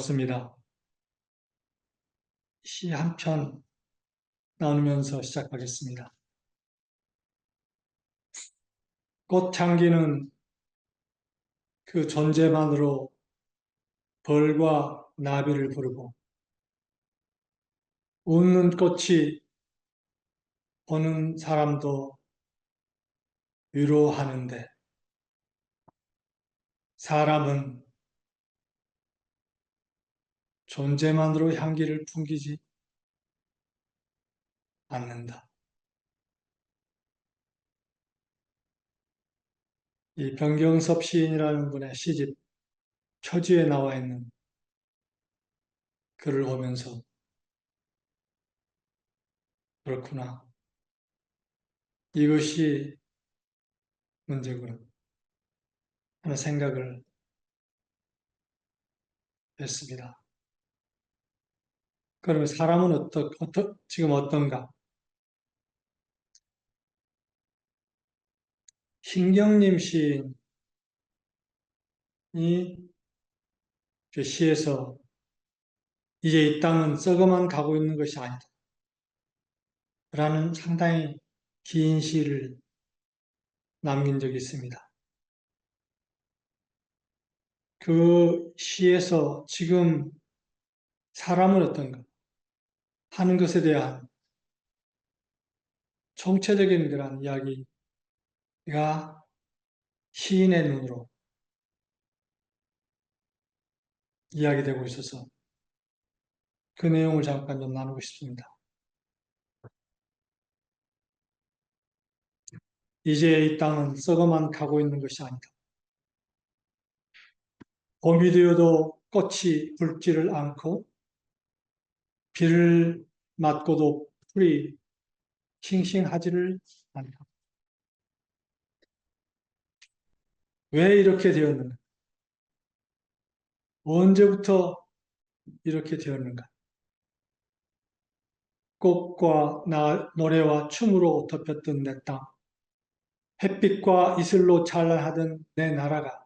반갑습니다. 시 한 편 나누면서 시작하겠습니다. 꽃향기는 그 존재만으로 벌과 나비를 부르고 웃는 꽃이 보는 사람도 위로하는데 사람은 존재만으로 향기를 풍기지 않는다. 이 변경섭 시인이라는 분의 시집 표지에 나와 있는 글을 보면서 그렇구나. 이것이 문제구나 하는 생각을 했습니다. 그러면 사람은 지금 어떤가? 신경림 시인이 그 시에서 이제 이 땅은 썩어만 가고 있는 것이 아니다. 라는 상당히 긴 시를 남긴 적이 있습니다. 그 시에서 지금 사람은 어떤가 하는 것에 대한 총체적인 그런 이야기가 시인의 눈으로 이야기되고 있어서 그 내용을 잠깐 좀 나누고 싶습니다. 이제 이 땅은 썩어만 가고 있는 것이 아니다. 봄이 되어도 꽃이 붉지를 않고 비를 맞고도 풀이 싱싱하지를 않다. 왜 이렇게 되었는가? 언제부터 이렇게 되었는가? 꽃과 노래와 춤으로 덮였던 내 땅, 햇빛과 이슬로 찬란하던 내 나라가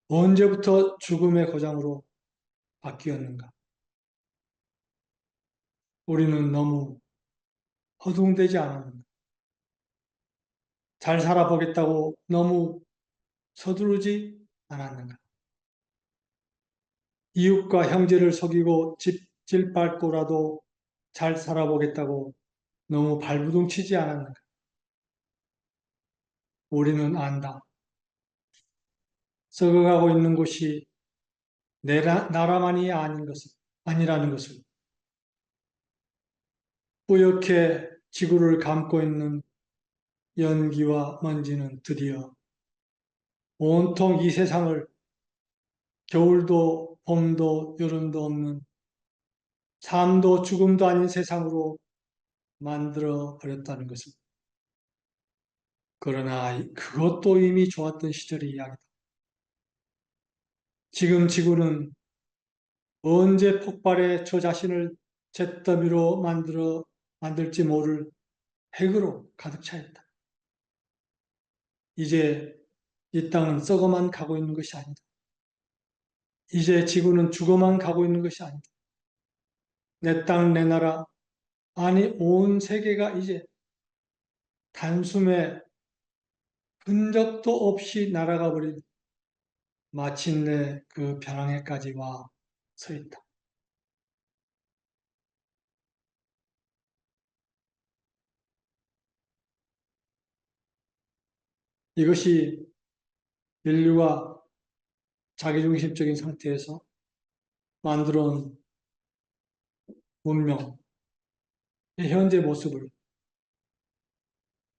언제부터 죽음의 고장으로 바뀌었는가? 우리는 너무 허둥대지 않았는가? 잘 살아보겠다고 너무 서두르지 않았는가? 이웃과 형제를 속이고 집질 밟고라도 잘 살아보겠다고 너무 발부둥 치지 않았는가? 우리는 안다. 썩어가고 있는 곳이 나라만이 아니라는 것을. 뿌옇게 지구를 감고 있는 연기와 먼지는 드디어 온통 이 세상을 겨울도 봄도 여름도 없는 삶도 죽음도 아닌 세상으로 만들어 버렸다는 것을. 그러나 그것도 이미 좋았던 시절의 이야기다. 지금 지구는 언제 폭발해 저 자신을 잿더미로 만들지 모를 핵으로 가득 차 있다. 이제 이 땅은 썩어만 가고 있는 것이 아니다. 이제 지구는 죽어만 가고 있는 것이 아니다. 내 땅, 내 나라, 아니 온 세계가 이제 단숨에 흔적도 없이 날아가 버린 마침내 그 벼랑에까지 와 서 있다. 이것이 인류가 자기중심적인 상태에서 만들어온 문명의 현재 모습을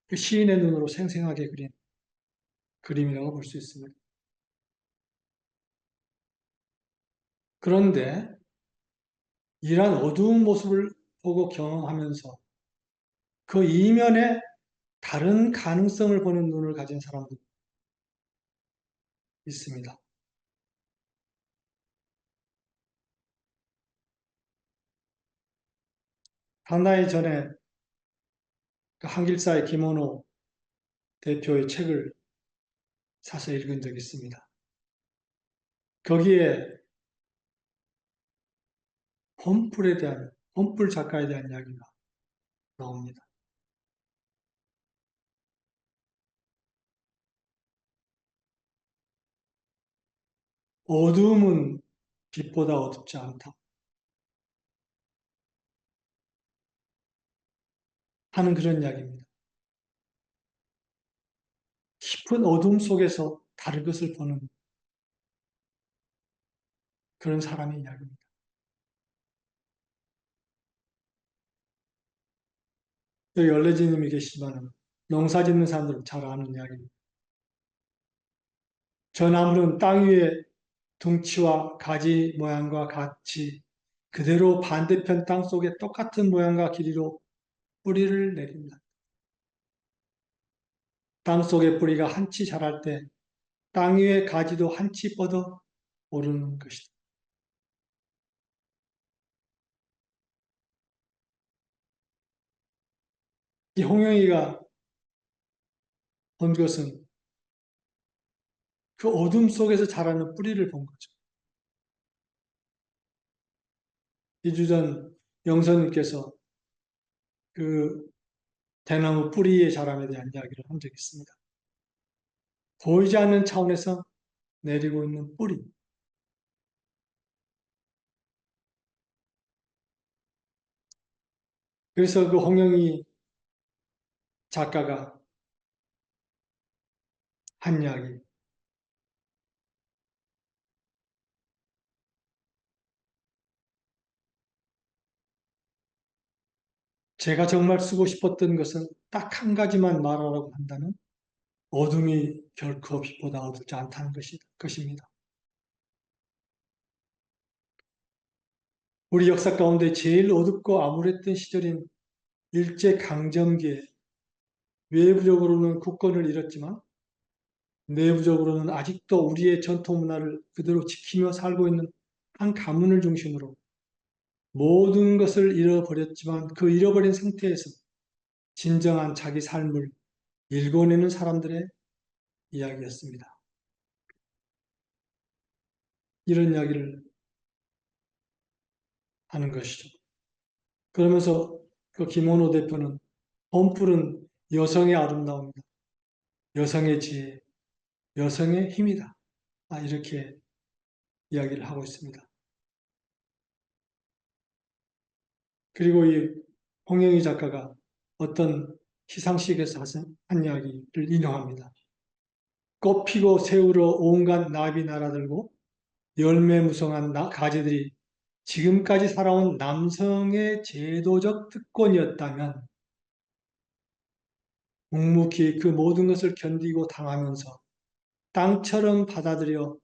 그 시인의 눈으로 생생하게 그린 그림이라고 볼 수 있습니다. 그런데 이러한 어두운 모습을 보고 경험하면서 그 이면에 다른 가능성을 보는 눈을 가진 사람도 있습니다. 상당히 전에 그 한길사의 김원호 대표의 책을 사서 읽은 적이 있습니다. 거기에 홈플 작가에 대한 이야기가 나옵니다. 어두움은 빛보다 어둡지 않다 하는 그런 이야기입니다. 깊은 어둠 속에서 다른 것을 보는 그런 사람의 이야기입니다. 여기 열레지님이 계시지만 농사 짓는 사람들은 잘 아는 이야기입니다. 저 나무는 땅 위에 둥치와 가지 모양과 같이 그대로 반대편 땅 속에 똑같은 모양과 길이로 뿌리를 내린다. 땅 속에 뿌리가 한치 자랄 때 땅 위에 가지도 한치 뻗어 오르는 것이다. 이 홍영이가 본 것은 그 어둠 속에서 자라는 뿌리를 본 거죠. 2주 전 영선님께서 그 대나무 뿌리의 자람에 대한 이야기를 한 적이 있습니다. 보이지 않는 차원에서 내리고 있는 뿌리. 그래서 그 홍영희 작가가 한 이야기. 제가 정말 쓰고 싶었던 것은 딱 한 가지만 말하라고 한다면 어둠이 결코 빛보다 어둡지 않다는 것입니다. 우리 역사 가운데 제일 어둡고 암울했던 시절인 일제강점기에 외부적으로는 국권을 잃었지만 내부적으로는 아직도 우리의 전통 문화를 그대로 지키며 살고 있는 한 가문을 중심으로 모든 것을 잃어버렸지만 그 잃어버린 상태에서 진정한 자기 삶을 일궈내는 사람들의 이야기였습니다. 이런 이야기를 하는 것이죠. 그러면서 그 김원호 대표는 홈플은 여성의 아름다움이다. 여성의 지혜, 여성의 힘이다. 이렇게 이야기를 하고 있습니다. 그리고 이 홍영희 작가가 어떤 시상식에서 한 이야기를 인용합니다. 꽃피고 새우러 온갖 나비 날아들고 열매무성한 가지들이 지금까지 살아온 남성의 제도적 특권이었다면 묵묵히 그 모든 것을 견디고 당하면서 땅처럼 받아들여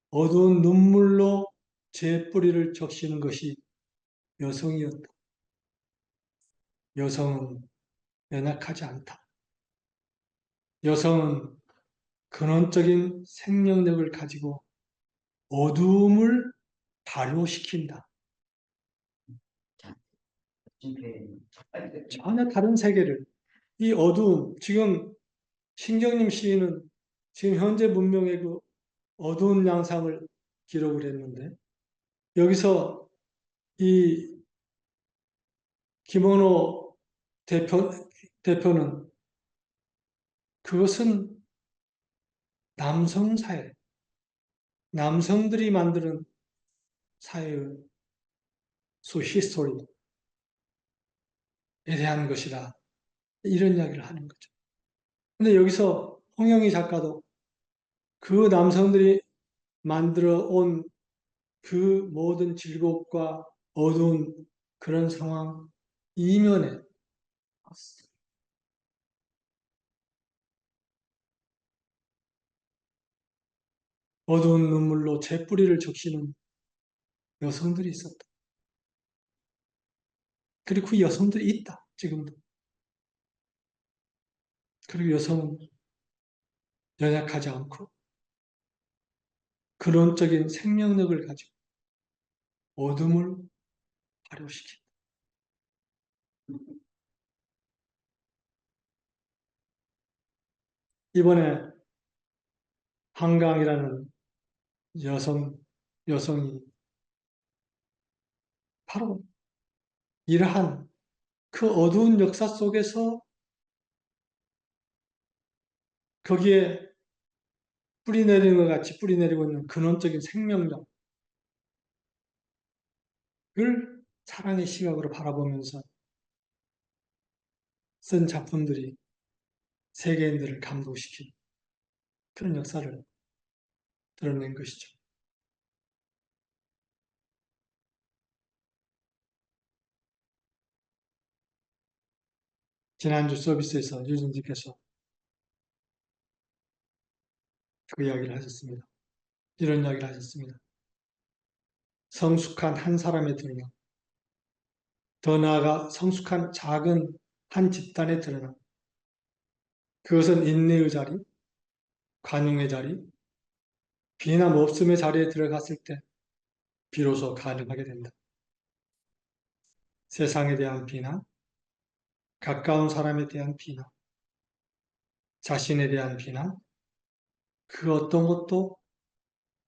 어두운 눈물로 제 뿌리를 적시는 것이 여성이었다. 여성은 연약하지 않다. 여성은 근원적인 생명력을 가지고 어두움을 발효시킨다. 전혀 다른 세계를 이 어두움, 지금 신경림 시인은 지금 현재 문명의 그 어두운 양상을 기록을 했는데 여기서 이 김원호 대표는 그것은 남성 사회, 남성들이 만드는 사회의 히스토리에 대한 것이다. 이런 이야기를 하는 거죠. 근데 여기서 홍영희 작가도 그 남성들이 만들어 온 그 모든 질곡과 어두운 그런 상황 이면에 어두운 눈물로 제 뿌리를 적시는 여성들이 있었다. 그리고 그 여성들이 있다. 지금도. 그리고 여성은 연약하지 않고 근원적인 생명력을 가지고 어둠을 발효시킨다. 이번에 한강이라는 여성이 바로 이러한 그 어두운 역사 속에서 거기에 뿌리 내리는 것 같이 뿌리 내리고 있는 근원적인 생명력을 사랑의 시각으로 바라보면서 쓴 작품들이 세계인들을 감동시킨 그런 역사를 드러낸 것이죠. 지난주 서비스에서 유진님께서 그 이야기를 하셨습니다. 이런 이야기를 하셨습니다. 성숙한 한 사람의 드러남, 더 나아가 성숙한 작은 한 집단의 드러남, 그것은 인내의 자리, 관용의 자리, 비남 없음의 자리에 들어갔을 때 비로소 가능하게 된다. 세상에 대한 비난, 가까운 사람에 대한 비난, 자신에 대한 비난, 그 어떤 것도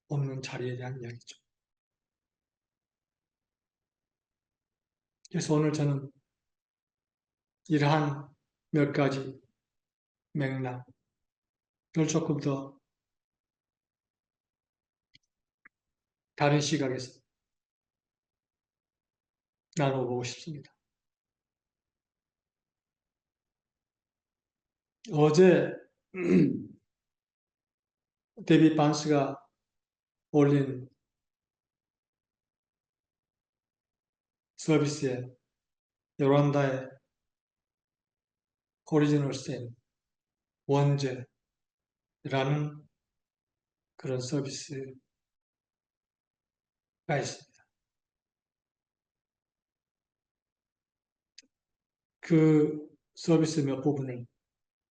없는 자리에 대한 이야기죠. 그래서 오늘 저는 이러한 몇 가지 맥락을 조금 더 다른 시각에서 나눠보고 싶습니다. 어제 데빗 반스가 올린 서비스에 요란다의 오리지널 쌤, 원제라는 그런 서비스가 있습니다. 그 서비스 몇 부분을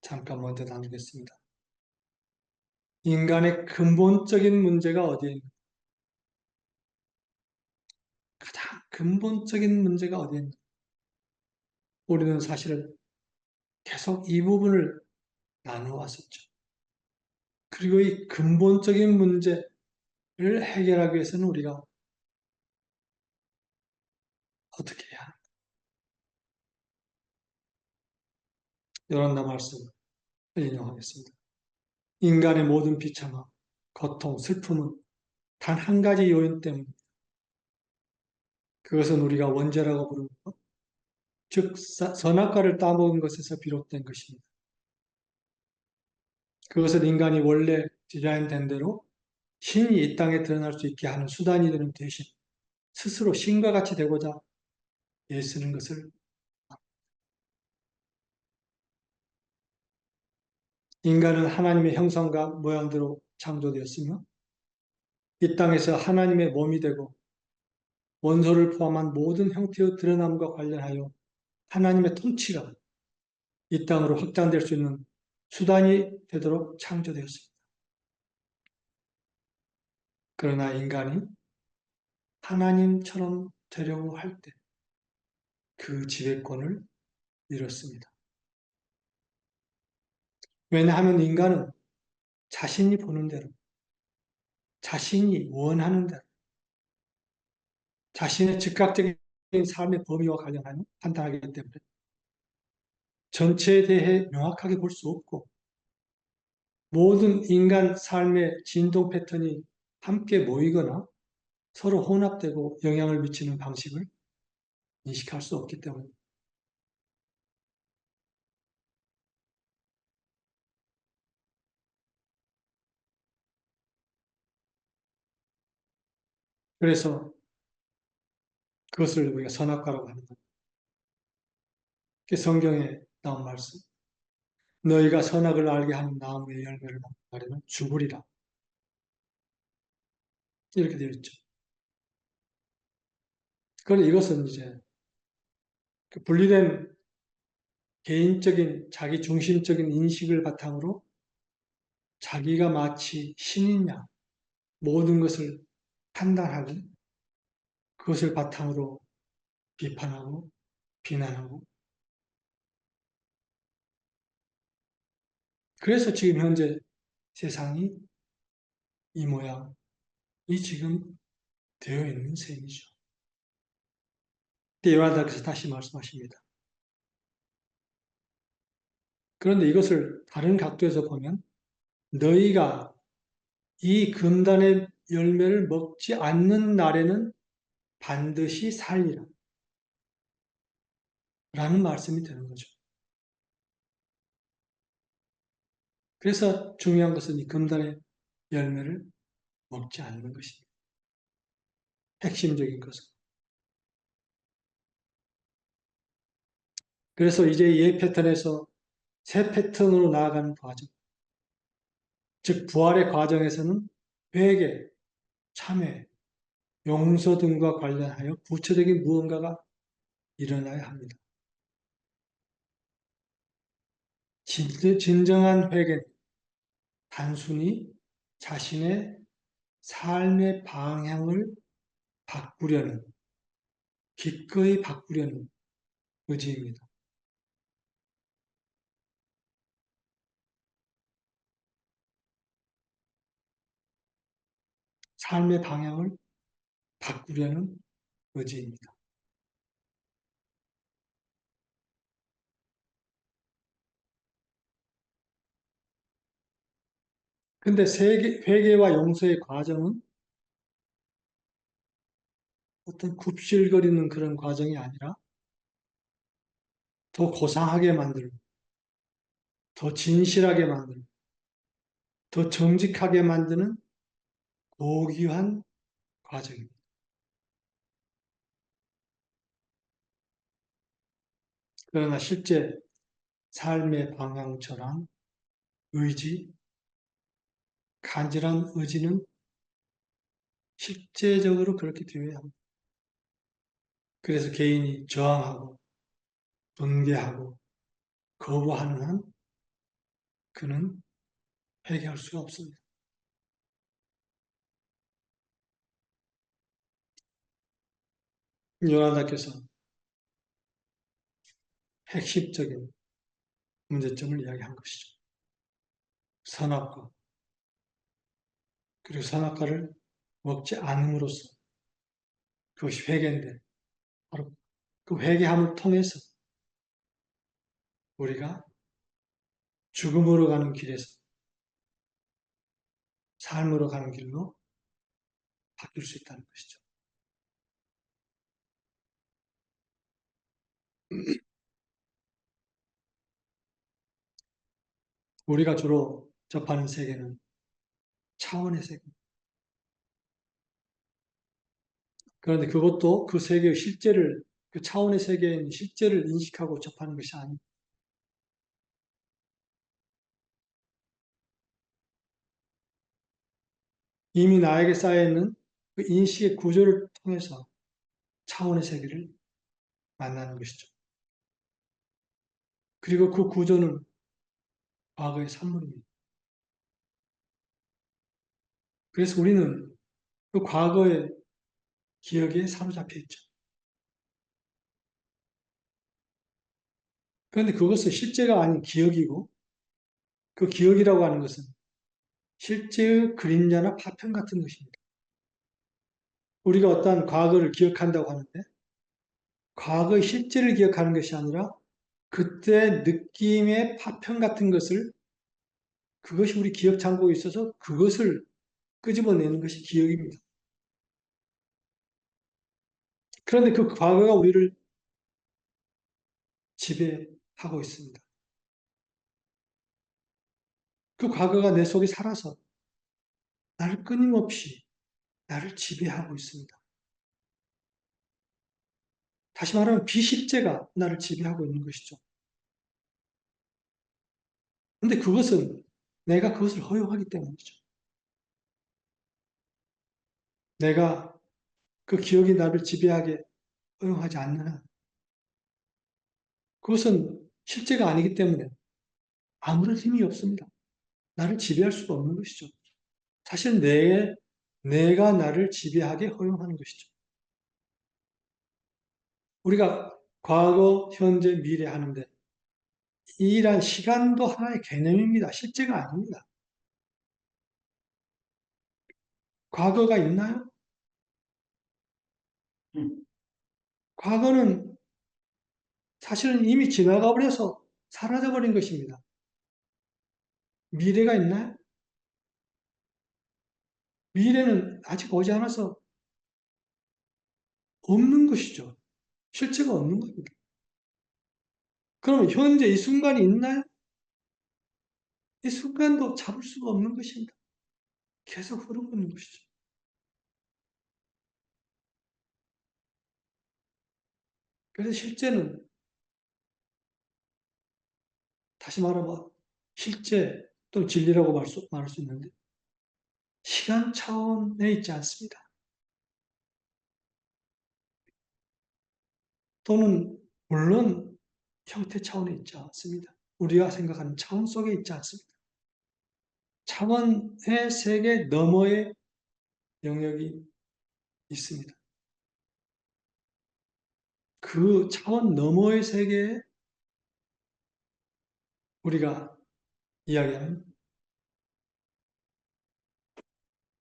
잠깐 먼저 나누겠습니다. 인간의 근본적인 문제가 어디에 있는가? 가장 근본적인 문제가 어디에 있는가? 우리는 사실은 계속 이 부분을 나누어왔었죠. 그리고 이 근본적인 문제를 해결하기 위해서는 우리가 어떻게 해야 합니까? 요란다 말씀을 인용하겠습니다. 인간의 모든 비참함, 고통, 슬픔은 단 한 가지 요인 때문입니다. 그것은 우리가 원죄라고 부르는 것, 즉 선악과를 따먹은 것에서 비롯된 것입니다. 그것은 인간이 원래 디자인된 대로 신이 이 땅에 드러날 수 있게 하는 수단이 되는 대신 스스로 신과 같이 되고자 애쓰는 것을, 인간은 하나님의 형상과 모양대로 창조되었으며 이 땅에서 하나님의 몸이 되고 원소를 포함한 모든 형태의 드러남과 관련하여 하나님의 통치가 이 땅으로 확장될 수 있는 수단이 되도록 창조되었습니다. 그러나 인간이 하나님처럼 되려고 할 때 그 지배권을 잃었습니다. 왜냐하면 인간은 자신이 보는 대로, 자신이 원하는 대로, 자신의 즉각적인 삶의 범위와 관련하여 판단하기 때문에 전체에 대해 명확하게 볼 수 없고 모든 인간 삶의 진동 패턴이 함께 모이거나 서로 혼합되고 영향을 미치는 방식을 인식할 수 없기 때문입니다. 그래서 그것을 우리가 선악과라고 하는 겁니다. 성경에 나온 말씀, 너희가 선악을 알게 하는 나무의 열매를 먹는 날에는 죽으리라. 이렇게 되어 있죠. 그런데 이것은 이제 그 분리된 개인적인 자기 중심적인 인식을 바탕으로 자기가 마치 신이냐 모든 것을 판단하고 그것을 바탕으로 비판하고 비난하고, 그래서 지금 현재 세상이 이 모양이 지금 되어 있는 셈이죠. 요나단께서 다시 말씀하십니다. 그런데 이것을 다른 각도에서 보면 너희가 이 금단의 열매를 먹지 않는 날에는 반드시 살리라. 라는 말씀이 되는 거죠. 그래서 중요한 것은 이 금단의 열매를 먹지 않는 것입니다. 핵심적인 것은. 그래서 이제 이 패턴에서 새 패턴으로 나아가는 과정, 즉 부활의 과정에서는 회개, 참회, 용서 등과 관련하여 구체적인 무언가가 일어나야 합니다. 진정한 회개는 단순히 자신의 삶의 방향을 바꾸려는, 기꺼이 바꾸려는 의지입니다. 삶의 방향을 바꾸려는 의지입니다. 근데 회개와 용서의 과정은 어떤 굽실거리는 그런 과정이 아니라 더 고상하게 만들고, 더 진실하게 만들고, 더 정직하게 만드는 고귀한 과정입니다. 그러나 실제 삶의 방향처럼 의지, 간절한 의지는 실제적으로 그렇게 되어야 합니다. 그래서 개인이 저항하고 분개하고 거부하는 한 그는 회개할 수가 없습니다. 요나단께서 핵심적인 문제점을 이야기한 것이죠. 선악과, 그리고 선악과를 먹지 않음으로써 그것이 회개인데 바로 그 회개함을 통해서 우리가 죽음으로 가는 길에서 삶으로 가는 길로 바뀔 수 있다는 것이죠. 우리가 주로 접하는 세계는 차원의 세계. 그런데 그것도 그 세계의 실제를, 그 차원의 세계에 있는 실제를 인식하고 접하는 것이 아닙니다. 이미 나에게 쌓여있는 그 인식의 구조를 통해서 차원의 세계를 만나는 것이죠. 그리고 그 구조는 과거의 산물입니다. 그래서 우리는 그 과거의 기억에 사로잡혀 있죠. 그런데 그것은 실제가 아닌 기억이고, 그 기억이라고 하는 것은 실제의 그림자나 파편 같은 것입니다. 우리가 어떠한 과거를 기억한다고 하는데, 과거의 실제를 기억하는 것이 아니라 그때 느낌의 파편 같은 것을, 그것이 우리 기억 창고에 있어서 그것을 끄집어내는 것이 기억입니다. 그런데 그 과거가 우리를 지배하고 있습니다. 그 과거가 내 속에 살아서 나를 끊임없이 나를 지배하고 있습니다. 다시 말하면 비실제가 나를 지배하고 있는 것이죠. 근데 그것은 내가 그것을 허용하기 때문이죠. 내가 그 기억이 나를 지배하게 허용하지 않는 한 그것은 실제가 아니기 때문에 아무런 힘이 없습니다. 나를 지배할 수가 없는 것이죠. 사실 내가 나를 지배하게 허용하는 것이죠. 우리가 과거, 현재, 미래 하는데 이란 시간도 하나의 개념입니다. 실제가 아닙니다. 과거가 있나요? 과거는 사실은 이미 지나가 버려서 사라져 버린 것입니다. 미래가 있나요? 미래는 아직 오지 않아서 없는 것이죠. 실체가 없는 겁니다. 그럼 현재 이 순간이 있나요? 이 순간도 잡을 수가 없는 것입니다. 계속 흐르고 있는 것이죠. 그래서 실제는 다시 말하면 실제 또는 진리라고 말할 수 있는데 시간 차원에 있지 않습니다. 또는 물론 형태 차원에 있지 않습니다. 우리가 생각하는 차원 속에 있지 않습니다. 차원의 세계 너머의 영역이 있습니다. 그 차원 너머의 세계에 우리가 이야기하는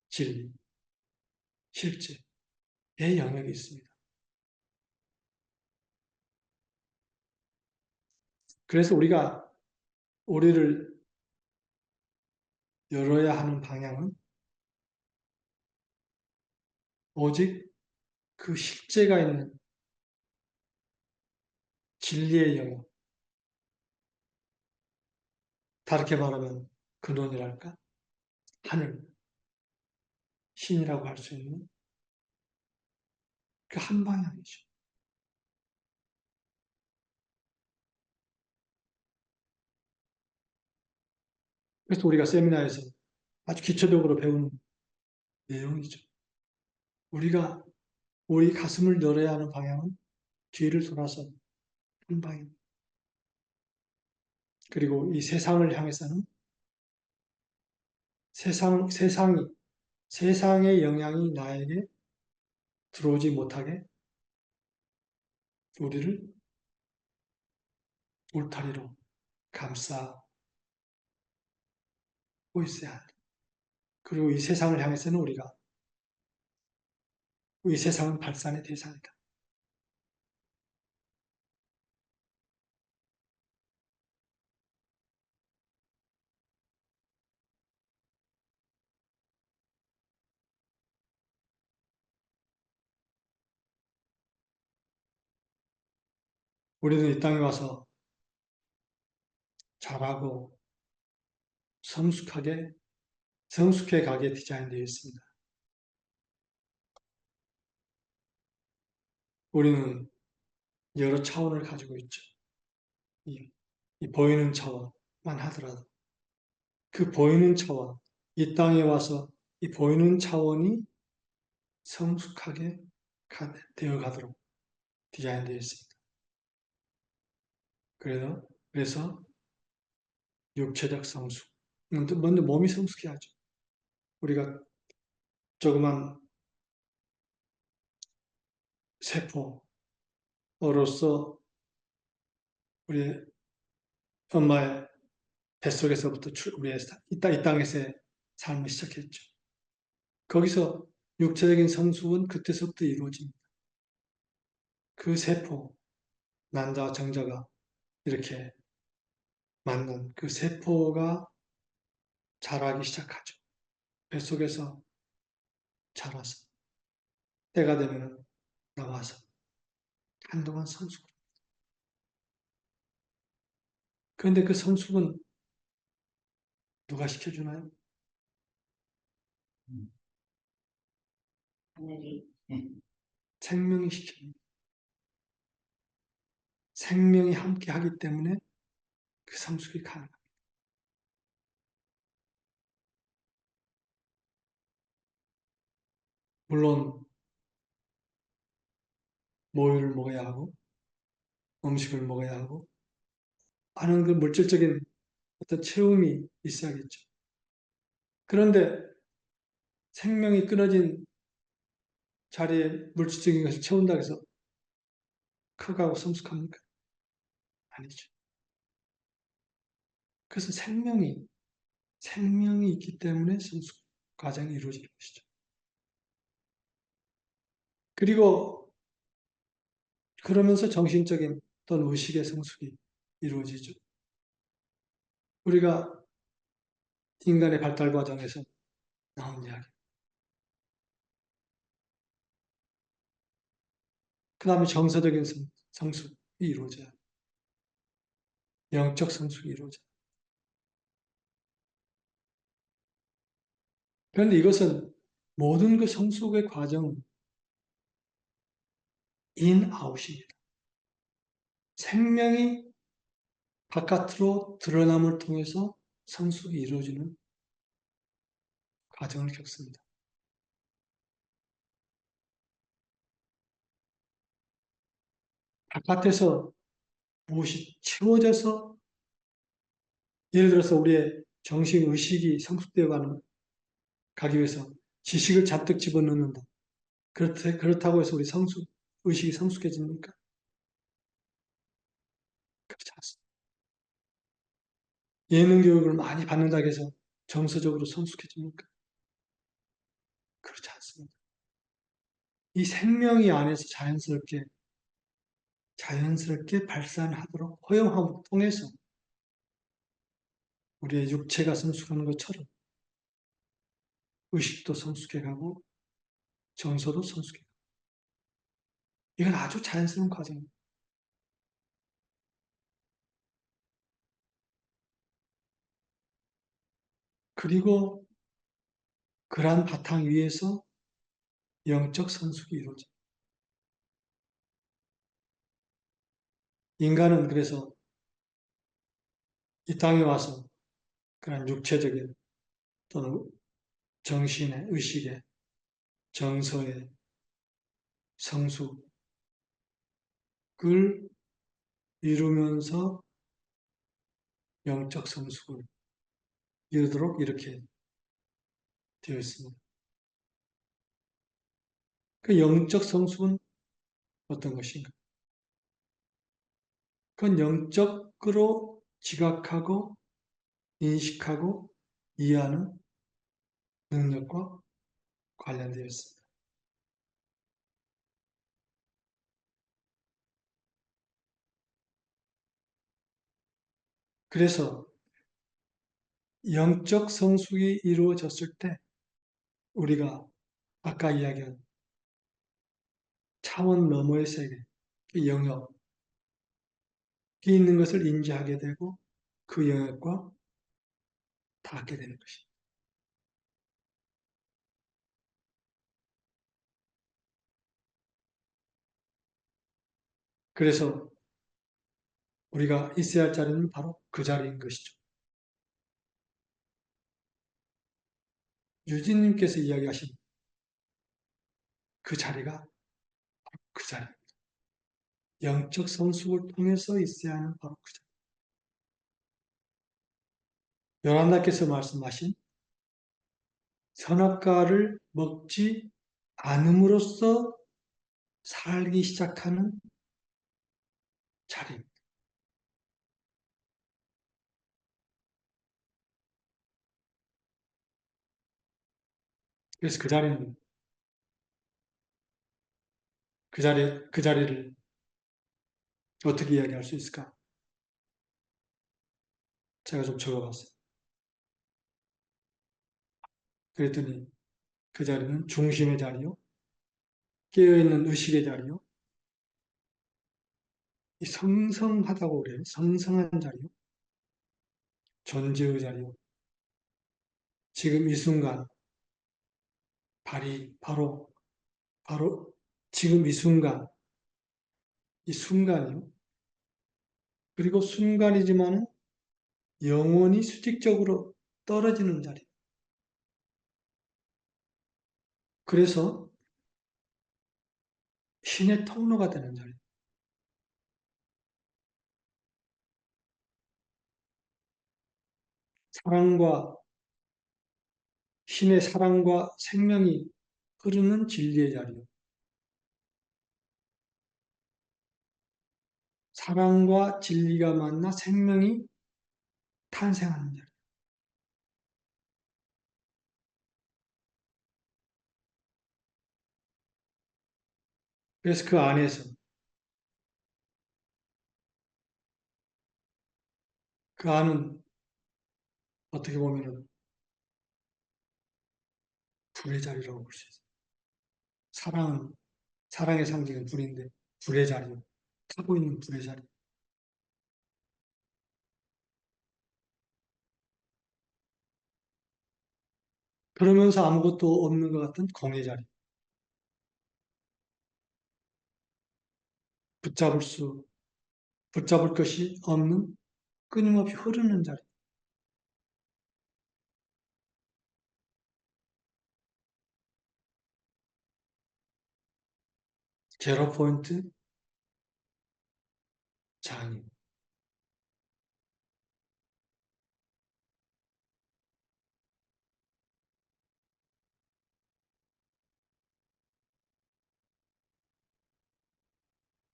진리, 실제의 영역이 있습니다. 그래서 우리가 우리를 열어야 하는 방향은 오직 그 실제가 있는 진리의 영역, 다르게 말하면 근원이랄까? 하늘, 신이라고 할 수 있는 그 한 방향이죠. 그래서 우리가 세미나에서 아주 기초적으로 배운 내용이죠. 우리가 우리 가슴을 열어야 하는 방향은 뒤를 돌아서 한 방향. 그리고 이 세상을 향해서는 세상의 영향이 나에게 들어오지 못하게 우리를 울타리로 감싸고 있어야 한다. 그리고 이 세상을 향해서는 우리가 이 세상은 발산의 대상이다. 우리는 이 땅에 와서 잘하고 성숙해 가게 디자인되어 있습니다. 우리는 여러 차원을 가지고 있죠. 이, 이 보이는 차원만 하더라도 그 보이는 차원, 이 땅에 와서 이 보이는 차원이 성숙하게 되어 가도록 디자인되어 있습니다. 그래서 육체적 성숙, 먼저 몸이 성숙해야죠. 우리가 조그만 세포로서 우리 엄마의 뱃속에서부터 우리의 이 땅에서의 삶을 시작했죠. 거기서 육체적인 성숙은 그때서부터 이루어집니다. 그 세포, 난자와 정자가 이렇게 맞는 그 세포가 자라기 시작하죠. 뱃속에서 자라서 때가 되면 나와서 한동안 성숙을. 그런데 그 성숙은 누가 시켜주나요? 하늘이. 생명이 시켜줍니다. 생명이 함께 하기 때문에 그 성숙이 가능합니다. 물론 모유를 먹어야 하고 음식을 먹어야 하고 하는 그 물질적인 어떤 체험이 있어야겠죠. 그런데 생명이 끊어진 자리에 물질적인 것을 채운다고 해서 커가고 성숙합니까? 아니죠. 그래서 생명이 있기 때문에 성숙 과정이 이루어지는 것이죠. 그리고 그러면서 정신적인 또는 의식의 성숙이 이루어지죠. 우리가 인간의 발달 과정에서 나온 이야기. 그 다음에 정서적인 성숙이 이루어져요. 영적 성숙이 이루어져요. 그런데 이것은 모든 그 성숙의 과정은 인아웃입니다. 생명이 바깥으로 드러남을 통해서 성숙이 이루어지는 과정을 겪습니다. 바깥에서 무엇이 채워져서 예를 들어서 우리의 정신 의식이 성숙되어 가기 위해서 지식을 잔뜩 집어넣는다. 그렇다고 해서 우리 의식이 성숙해집니까? 그렇지 않습니다. 예능 교육을 많이 받는다고 해서 정서적으로 성숙해집니까? 그렇지 않습니다. 이 생명이 안에서 자연스럽게 발산하도록 허용함을 통해서 우리의 육체가 성숙하는 것처럼 의식도 성숙해가고 정서도 성숙해가고 이건 아주 자연스러운 과정입니다. 그리고 그러한 바탕 위에서 영적 성숙이 이루어집니다. 인간은 그래서 이 땅에 와서 그런 육체적인 또는 정신의, 의식의, 정서의 성숙을 이루면서 영적 성숙을 이루도록 이렇게 되어 있습니다. 그 영적 성숙은 어떤 것인가? 그건 영적으로 지각하고 인식하고 이해하는 능력과 관련되어 있습니다. 그래서 영적 성숙이 이루어졌을 때 우리가 아까 이야기한 차원 너머의 세계, 그 영역이 있는 것을 인지하게 되고 그 영역과 닿게 되는 것입니다. 그래서 우리가 있어야 할 자리는 바로 그 자리인 것이죠. 유진님께서 이야기하신 그 자리가 그 자리. 영적 성숙을 통해서 있어야 하는 바로 그 자리. 요한나께서 말씀하신 선악과를 먹지 않음으로써 살기 시작하는 자리입니다. 그래서 그 자리를 어떻게 이야기할 수 있을까? 제가 좀 적어봤어요. 그랬더니 그 자리는 중심의 자리요, 깨어있는 의식의 자리요, 이 성성하다고 그래요. 성성한 자리요, 존재의 자리요. 지금 이 순간, 바로 지금 이 순간, 이 순간이요. 그리고 순간이지만 영원히 수직적으로 떨어지는 자리. 그래서 신의 통로가 되는 자리. 사랑과 신의 사랑과 생명이 흐르는 진리의 자리요. 사랑과 진리가 만나 생명이 탄생하는 자리. 그래서 그 안에서 그 안은 어떻게 보면 불의 자리라고 볼 수 있어요. 사랑은, 사랑의 상징은 불인데, 불의 자리, 타고 있는 불의 자리. 그러면서 아무것도 없는 것 같은 공의 자리. 붙잡을 수, 붙잡을 것이 없는 끊임없이 흐르는 자리. 제로 포인트 장애.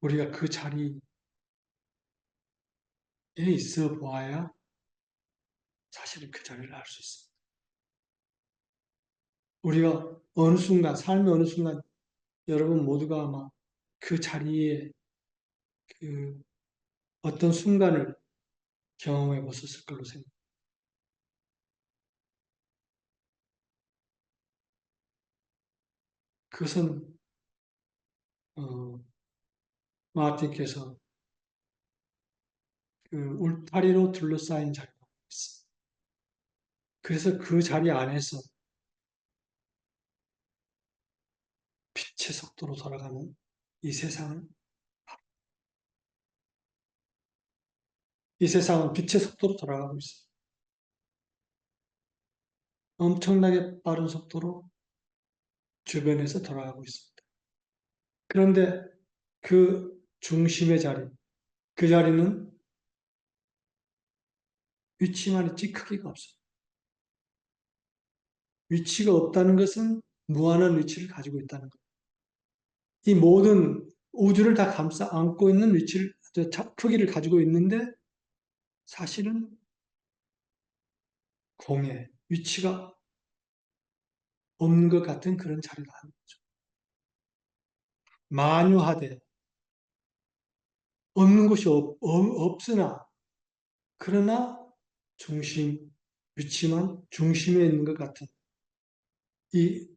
우리가 그 자리에 있어 보아야 사실은 그 자리를 알 수 있습니다. 우리가 어느 순간, 삶의 어느 순간, 여러분 모두가 아마 그 자리에 그 어떤 순간을 경험해 보셨을 걸로 생각합니다. 그것은, 어, 마틴께서 그 울타리로 둘러싸인 자리가 있습니다. 그래서 그 자리 안에서 빛의 속도로 돌아가는 이 세상은, 이 세상은 빛의 속도로 돌아가고 있습니다. 엄청나게 빠른 속도로 주변에서 돌아가고 있습니다. 그런데 그 중심의 자리, 그 자리는 위치만 있지 크기가 없어요. 위치가 없다는 것은 무한한 위치를 가지고 있다는 거예요. 이 모든 우주를 다 감싸 안고 있는 위치를, 크기를 가지고 있는데 사실은 공에 위치가 없는 것 같은 그런 자리가 하는 거죠. 만유하되 없는 곳이 없으나 그러나 중심, 위치만 중심에 있는 것 같은 이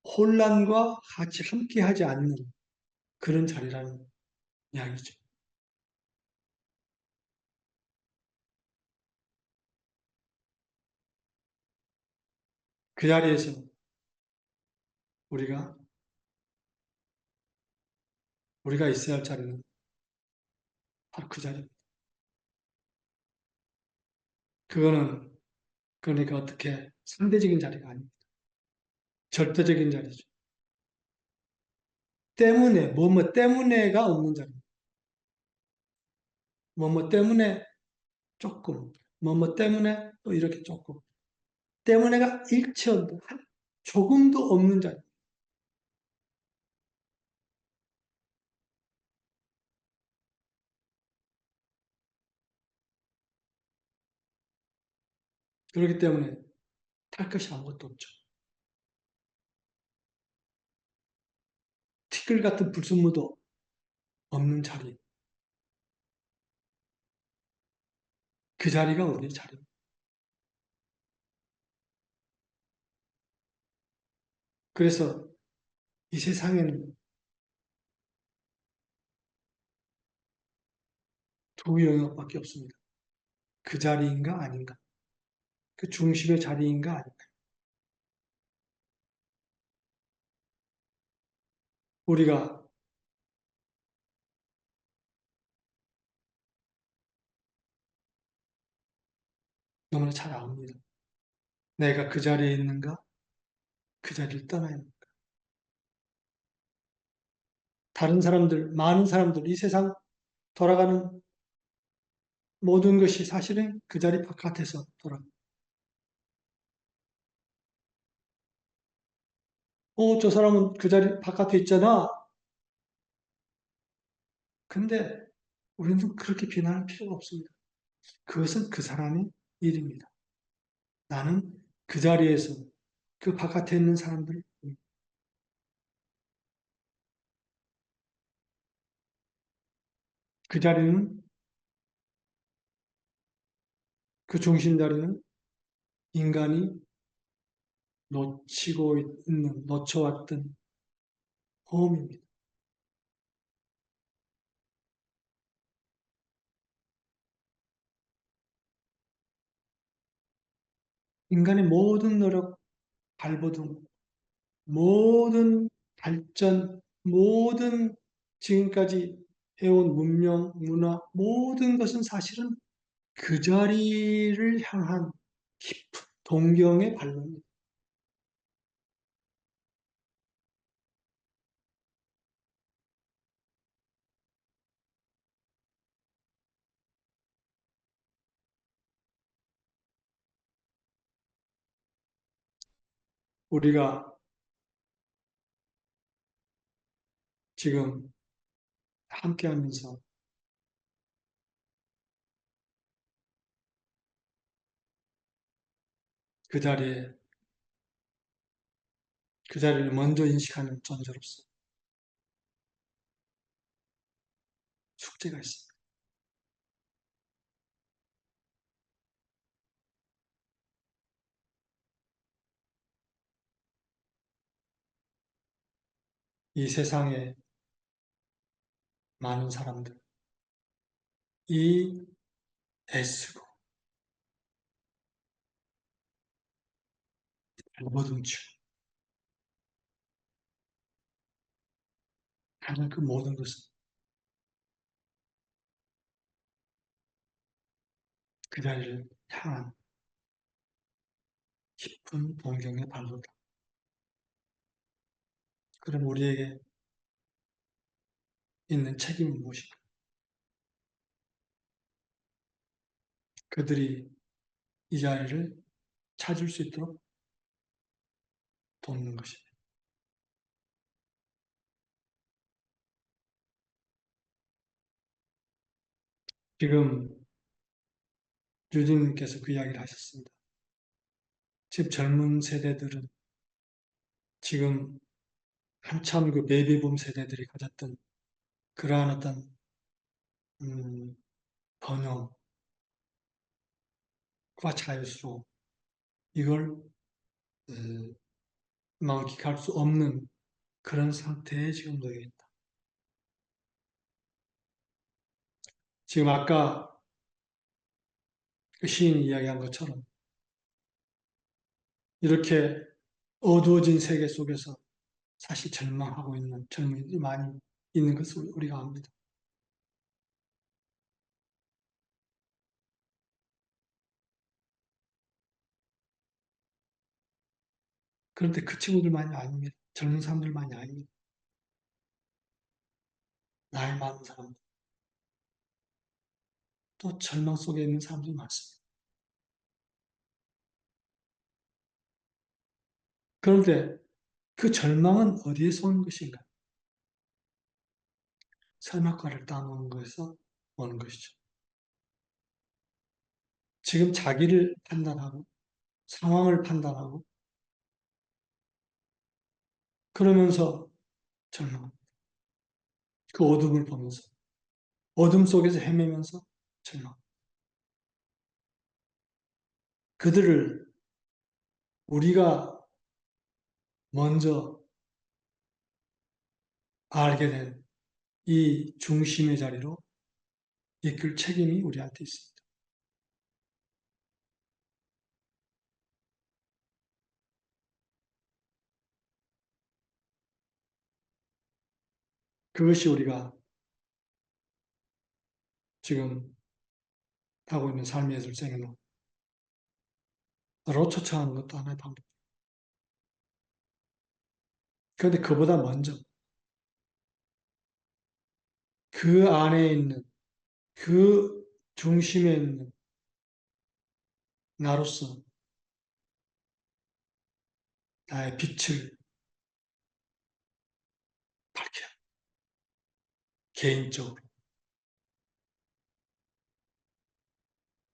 혼란과 같이 함께하지 않는 그런 자리라는 이야기죠. 그 자리에서 우리가 우리가 있어야 할 자리는 바로 그 자리입니다. 그거는 그러니까 어떻게 상대적인 자리가 아닙니다. 절대적인 자리죠. 때문에 뭐뭐 때문에가 없는 자리. 뭐뭐 때문에 조금, 뭐뭐 때문에 또 이렇게 조금. 때문에가 일체 없는 한 조금도 없는 자리. 그렇기 때문에 탈 것이 아무것도 없죠. 티끌 같은 불순물도 없는 자리. 그 자리가 우리의 자리입니다. 그래서 이 세상에는 두 영역밖에 없습니다. 그 자리인가 아닌가. 그 중심의 자리인가 아닌가. 우리가 너무나 잘 압니다. 내가 그 자리에 있는가? 그 자리를 떠나야 합니다. 다른 사람들, 많은 사람들, 이 세상 돌아가는 모든 것이 사실은 그 자리 바깥에서 돌아갑니다. 저 사람은 그 자리 바깥에 있잖아. 근데 우리는 그렇게 비난할 필요가 없습니다. 그것은 그 사람의 일입니다. 나는 그 자리에서 그 바깥에 있는 사람들, 그 자리는 그 중심 자리는 인간이 놓치고 있는, 놓쳐왔던 호흡입니다. 인간의 모든 노력, 발버둥, 모든 발전, 모든 지금까지 해온 문명, 문화, 모든 것은 사실은 그 자리를 향한 깊은 동경의 발로입니다. 우리가 지금 함께 하면서 그 자리에, 그 자리를 먼저 인식하는 존재로서 숙제가 있습니다. 이 세상의 많은 사람들, 이 애쓰고 발버둥치고 하는 그 모든 것은 그 자리를 향한 깊은 동경의 발로다. 그럼 우리에게 있는 책임은 무엇인가? 그들이 이 자리를 찾을 수 있도록 돕는 것입니다. 지금 유진님께서 그 이야기를 하셨습니다. 지금 젊은 세대들은 지금 한참 그 베이비붐 세대들이 가졌던 그러한 어떤 음, 번영과 자유스러움 이걸 어, 만끽할 수 없는 그런 상태에 지금 놓여 있다. 지금 아까 그 시인이 이야기한 것처럼 이렇게 어두워진 세계 속에서 사실 절망하고 있는 젊은이들이 많이 있는 것을 우리가 압니다. 그런데 그 친구들만이 아닙니다. 젊은 사람들만이 아닙니다. 나이 많은 사람들, 또 절망 속에 있는 사람들이 많습니다. 그런데 그 절망은 어디에서 오는 것인가? 선악과를 따먹는 것에서 오는 것이죠. 지금 자기를 판단하고 상황을 판단하고 그러면서 절망, 그 어둠을 보면서 어둠 속에서 헤매면서 절망. 그들을 우리가 먼저 알게 된 이 중심의 자리로 이끌 책임이 우리한테 있습니다. 그것이 우리가 지금 하고 있는 삶의 예술 세미나로 초청하는 것도 하나의 방법. 그런데 그보다 먼저 그 안에 있는 그 중심에 있는 나로서 나의 빛을 밝혀야 개인적으로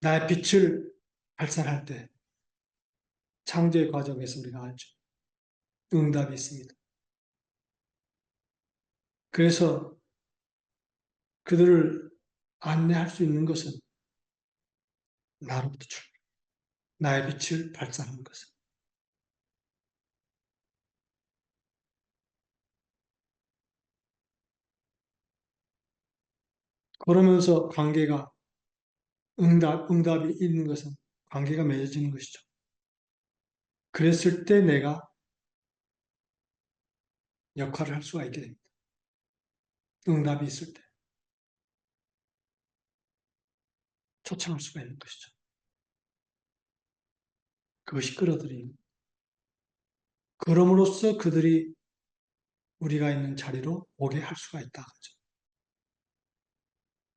나의 빛을 발산할 때 창조의 과정에서 우리가 알죠. 응답이 있습니다. 그래서 그들을 안내할 수 있는 것은 나로부터 출발. 나의 빛을 발산하는 것은. 그러면서 관계가 응답이 있는 것은 관계가 맺어지는 것이죠. 그랬을 때 내가 역할을 할 수가 있게 됩니다. 응답이 있을 때 초청할 수가 있는 것이죠. 그것이 끌어들이는. 그럼으로써 그들이 우리가 있는 자리로 오게 할 수가 있다.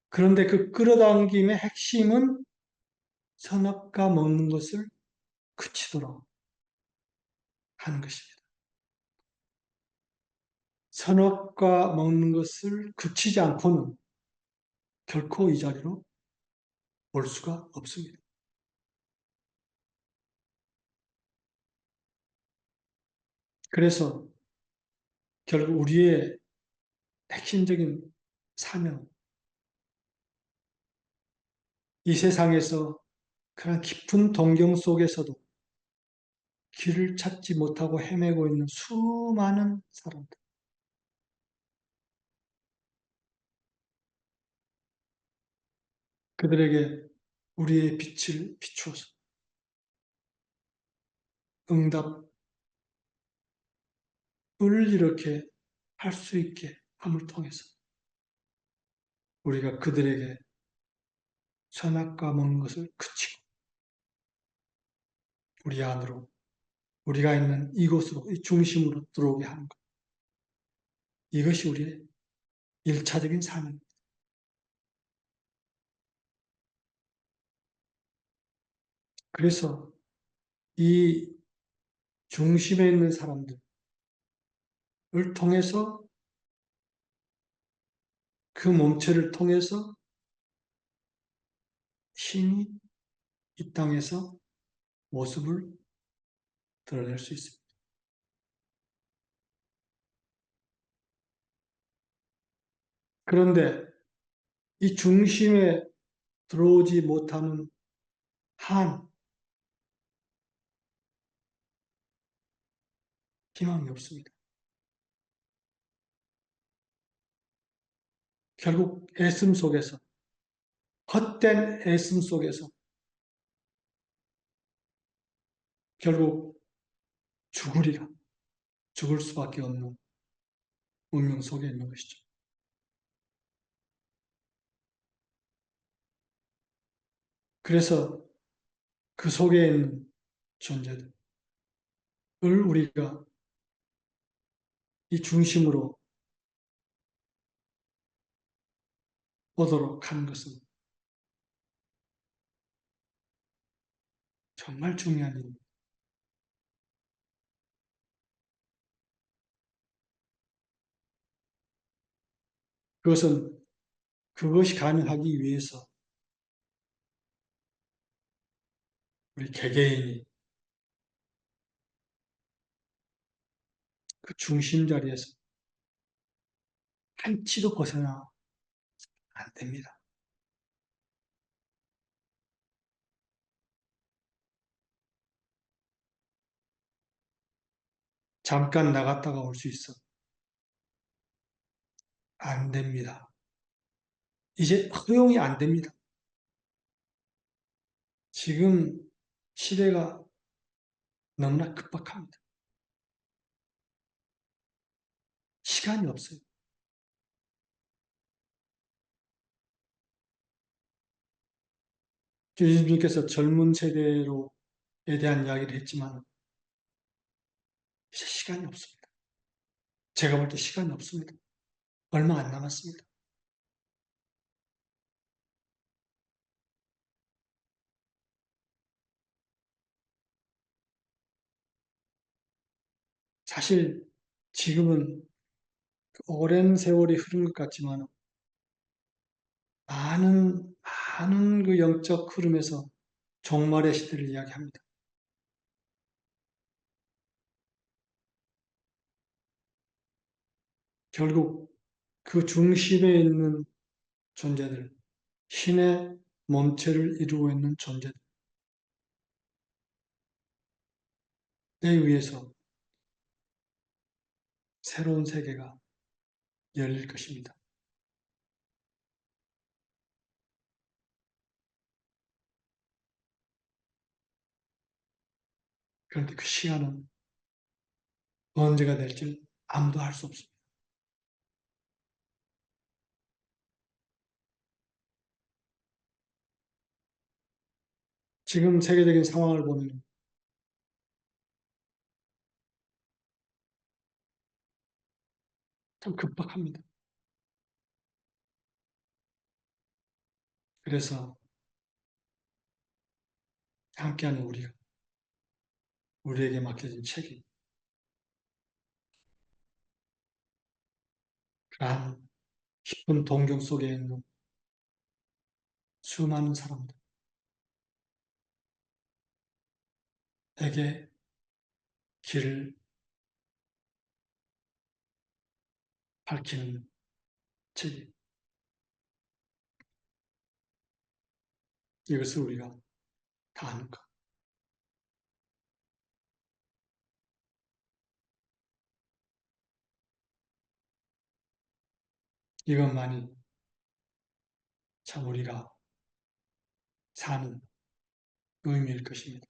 그런데 그 끌어당김의 핵심은 선악과 먹는 것을 그치도록 하는 것입니다. 선악과 먹는 것을 그치지 않고는 결코 이 자리로 올 수가 없습니다. 그래서 결국 우리의 핵심적인 사명, 이 세상에서 그런 깊은 동경 속에서도 길을 찾지 못하고 헤매고 있는 수많은 사람들, 그들에게 우리의 빛을 비추어서 응답을 이렇게 할 수 있게 함을 통해서 우리가 그들에게 선악과 먹는 것을 그치고 우리 안으로, 우리가 있는 이곳으로, 이 중심으로 들어오게 하는 것. 이것이 우리의 일차적인 사명입니다. 그래서 이 중심에 있는 사람들을 통해서, 그 몸체를 통해서 신이 이 땅에서 모습을 드러낼 수 있습니다. 그런데 이 중심에 들어오지 못하는 한 희망이 없습니다. 결국 애씀 속에서, 헛된 애씀 속에서 결국 죽을 수밖에 없는 운명 속에 있는 것이죠. 그래서 그 속에 있는 존재들을 우리가 이 중심으로 오도록 하는 것은 정말 중요한 일입니다. 그것이 가능하기 위해서 우리 개개인이 그 중심 자리에서 한치도 벗어나 안 됩니다. 잠깐 나갔다가 올 수 있어. 안 됩니다. 이제 허용이 안 됩니다. 지금 시대가 너무나 급박합니다. 시간이 없어요. 예수님께서 젊은 세대로에 대한 이야기를 했지만 이제 시간이 없습니다. 제가 볼 때 시간이 없습니다. 얼마 안 남았습니다. 사실 지금은 오랜 세월이 흐른 것 같지만 많은 그 영적 흐름에서 종말의 시대를 이야기합니다. 결국 그 중심에 있는 존재들, 신의 몸체를 이루고 있는 존재들, 의해서 새로운 세계가 열릴 것입니다. 그런데 그 시간은 언제가 될지 아무도 알 수 없습니다. 지금 세계적인 상황을 보면 참 급박합니다. 그래서 함께하는 우리에게 맡겨진 책임, 그러한 깊은 동경 속에 있는 수많은 사람들에게 길을 밝히는 책임, 이것을 우리가 다 아는 것. 이것만이 참 우리가 사는 의미일 것입니다.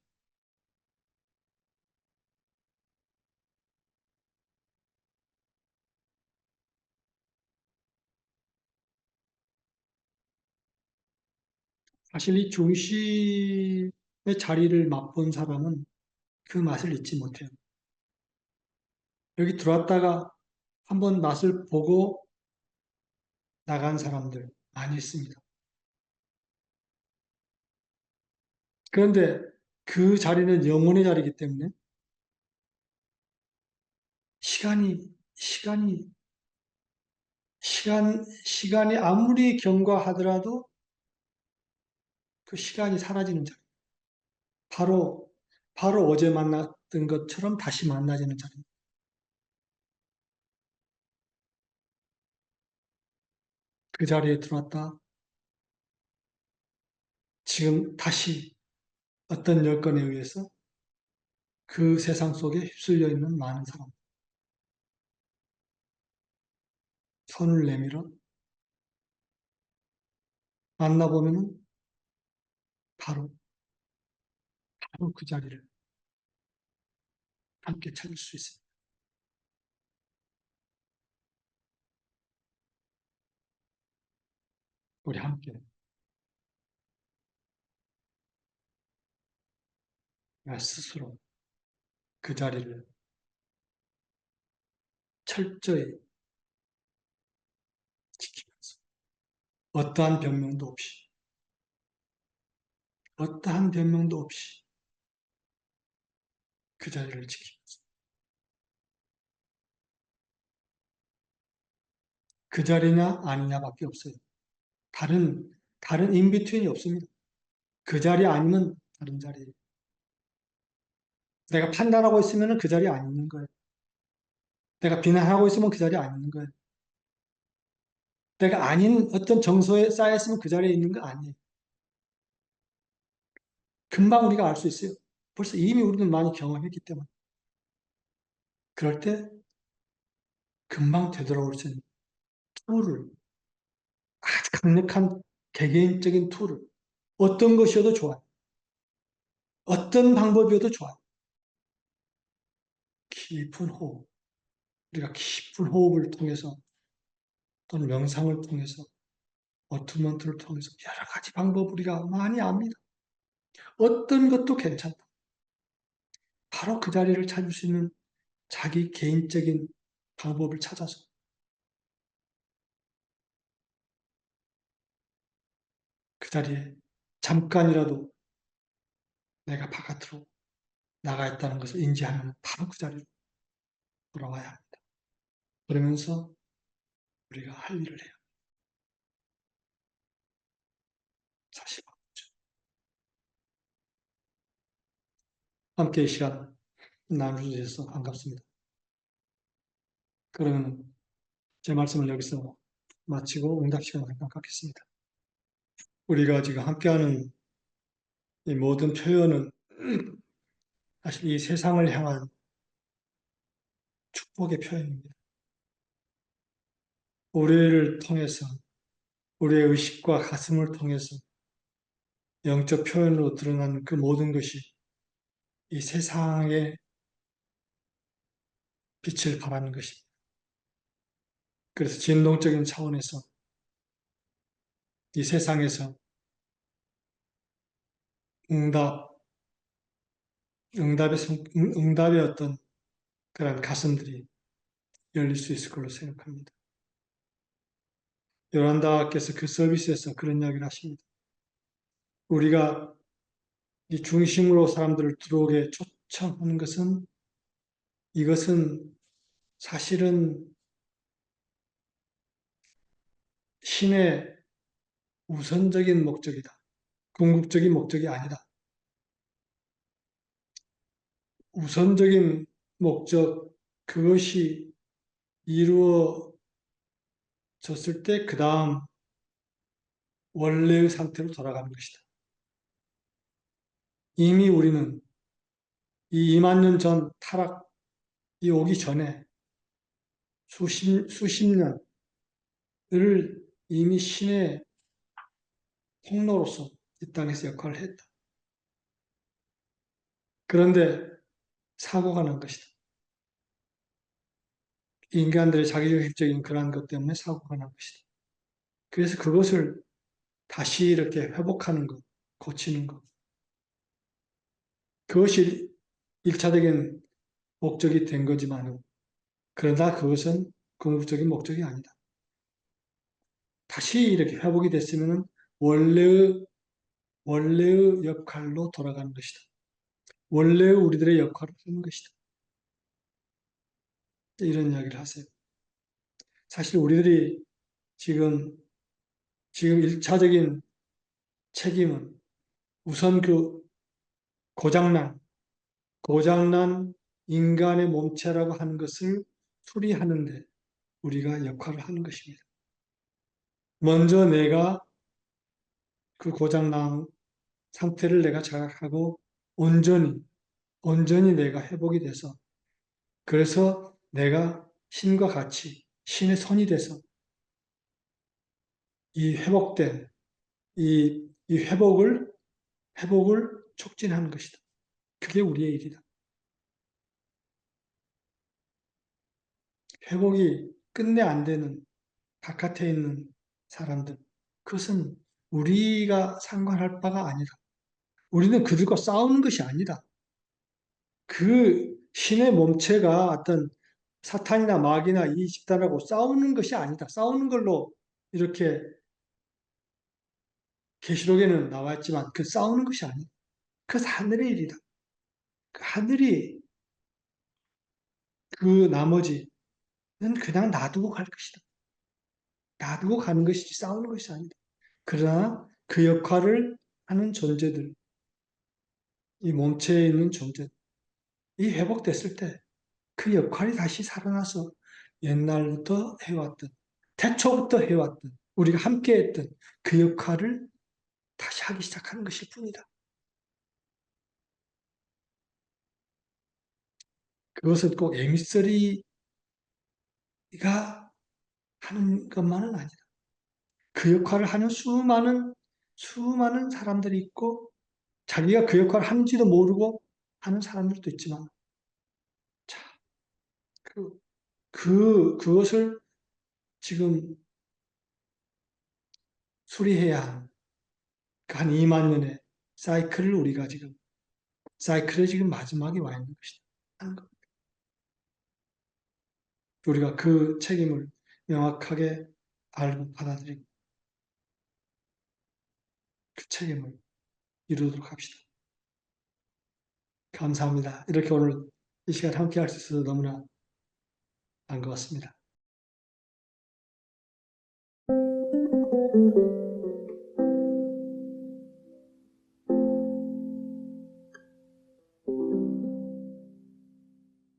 사실 이 중심의 자리를 맛본 사람은 그 맛을 잊지 못해요. 여기 들어왔다가 한번 맛을 보고 나간 사람들 많이 있습니다. 그런데 그 자리는 영혼의 자리이기 때문에 시간이, 시간이 아무리 경과하더라도 그 시간이 사라지는 자리. 바로, 바로 어제 만났던 것처럼 다시 만나지는 자리. 그 자리에 들어왔다. 지금 다시 어떤 여건에 의해서 그 세상 속에 휩쓸려 있는 많은 사람. 손을 내밀어 만나보면은 바로, 바로 그 자리를 함께 찾을 수 있습니다. 우리 함께 나 스스로 그 자리를 철저히 지키면서 어떠한 변명도 없이, 어떠한 변명도 없이 그 자리를 지키면서 그 자리냐 아니냐밖에 없어요. 다른 인비트윈이 없습니다. 그 자리 아니면 다른 자리. 내가 판단하고 있으면 그 자리에 안 있는 거예요. 내가 비난하고 있으면 그 자리에 안 있는 거예요. 내가 아닌 어떤 정서에 쌓여있으면 그 자리에 있는 거 아니에요. 금방 우리가 알 수 있어요. 벌써 이미 우리는 많이 경험했기 때문에. 그럴 때 금방 되돌아올 수 있는 툴을, 아주 강력한 개개인적인 툴을, 어떤 것이어도 좋아요. 어떤 방법이어도 좋아요. 깊은 호흡. 우리가 깊은 호흡을 통해서 또는 명상을 통해서 어투먼트를 통해서 여러 가지 방법 우리가 많이 압니다. 어떤 것도 괜찮다. 바로 그 자리를 찾을 수 있는 자기 개인적인 방법을 찾아서 그 자리에 잠깐이라도 내가 바깥으로 나가 있다는 것을 인지하면 바로 그 자리로 돌아와야 합니다. 그러면서 우리가 할 일을 해요. 사실 함께 이 시간 나누셔서 반갑습니다. 그러면 제 말씀을 여기서 마치고 응답 시간을 잠깐 갖겠습니다. 우리가 지금 함께하는 이 모든 표현은 사실 이 세상을 향한 축복의 표현입니다. 우리를 통해서, 우리의 의식과 가슴을 통해서 영적 표현으로 드러나는 그 모든 것이 이 세상에 빛을 발하는 것입니다. 그래서 진동적인 차원에서 이 세상에서 응답, 응답의 어떤 그런 가슴들이 열릴 수 있을 걸로 생각합니다. 요란다께서 그 서비스에서 그런 이야기를 하십니다. 우리가 이 중심으로 사람들을 들어오게 초청하는 것은 이것은 사실은 신의 우선적인 목적이다. 궁극적인 목적이 아니다. 우선적인 목적, 그것이 이루어졌을 때 그 다음 원래의 상태로 돌아가는 것이다. 이미 우리는 이 2만 년 전 타락이 오기 전에 수십 년을 이미 신의 통로로서 이 땅에서 역할을 했다. 그런데 사고가 난 것이다. 인간들의 자기중심적인 그러한 것 때문에 사고가 난 것이다. 그래서 그것을 다시 이렇게 회복하는 것, 고치는 것. 그것이 일차적인 목적이 된 거지만, 그러나 그것은 궁극적인 목적이 아니다. 다시 이렇게 회복이 됐으면 원래의 역할로 돌아가는 것이다. 원래의 우리들의 역할을 하는 것이다. 이런 이야기를 하세요. 사실 우리들이 지금 1차적인 책임은 우선 그 고장난 인간의 몸체라고 하는 것을 수리하는데 우리가 역할을 하는 것입니다. 먼저 내가 그 고장난 상태를 내가 자각하고 온전히 내가 회복이 돼서 그래서 내가 신과 같이 신의 손이 돼서 이 회복된 이 회복을 촉진하는 것이다. 그게 우리의 일이다. 회복이 끝내 안 되는 바깥에 있는 사람들, 그것은 우리가 상관할 바가 아니다. 우리는 그들과 싸우는 것이 아니다. 그 신의 몸체가 어떤 사탄이나 마귀나 이 집단하고 싸우는 것이 아니다. 싸우는 걸로 이렇게 계시록에는 나와 있지만 그 싸우는 것이 아니다. 그것은 하늘의 일이다. 그 하늘이 그 나머지는 그냥 놔두고 갈 것이다. 놔두고 가는 것이지 싸우는 것이 아니다. 그러나 그 역할을 하는 존재들, 이 몸체에 있는 존재, 이 회복됐을 때 그 역할이 다시 살아나서 옛날부터 해왔던, 태초부터 해왔던, 우리가 함께 했던 그 역할을 다시 하기 시작하는 것일 뿐이다. 그것은 꼭 에미서리가 하는 것만은 아니다. 그 역할을 하는 수많은 사람들이 있고, 자기가 그 역할을 하는지도 모르고 하는 사람들도 있지만, 자, 그것을 지금 수리해야 하는 한 2만 년의 사이클의 지금 마지막에 와 있는 것이다. 하는 것. 우리가 그 책임을 명확하게 알고 받아들이고 그 책임을 이루도록 합시다. 감사합니다. 이렇게 오늘 이 시간 함께 할 수 있어서 너무나 반가웠습니다.